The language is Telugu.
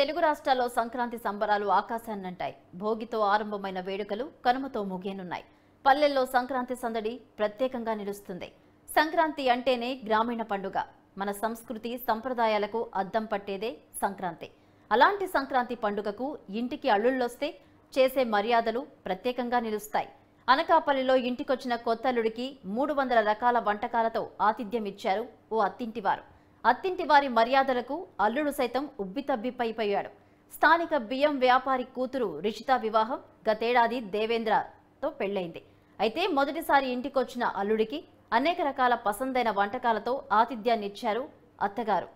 తెలుగు రాష్ట్రాల్లో సంక్రాంతి సంబరాలు ఆకాశాన్నంటాయి. భోగితో ఆరంభమైన వేడుకలు కనుమతో ముగియనున్నాయి. పల్లెల్లో సంక్రాంతి సందడి ప్రత్యేకంగా నిలుస్తుంది. సంక్రాంతి అంటేనే గ్రామీణ పండుగ. మన సంస్కృతి సంప్రదాయాలకు అద్దం పట్టేదే సంక్రాంతి. అలాంటి సంక్రాంతి పండుగకు ఇంటికి అల్లుళ్ళొస్తే చేసే మర్యాదలు ప్రత్యేకంగా నిలుస్తాయి. అనకాపల్లిలో ఇంటికొచ్చిన కొత్తల్లుడికి 300 రకాల వంటకాలతో ఆతిథ్యం ఇచ్చారు ఓ అత్తింటివారు. అత్తింటివారి మర్యాదలకు అల్లుడు సైతం ఉబ్బితబ్బిపైపోయాడు. స్థానిక బియ్యం వ్యాపారి కూతురు రిషిత వివాహం గతేడాది దేవేంద్రతో పెళ్లైంది. అయితే మొదటిసారి ఇంటికొచ్చిన అల్లుడికి అనేక రకాల పసందైన వంటకాలతో ఆతిథ్యాన్నిచ్చారు అత్తగారు.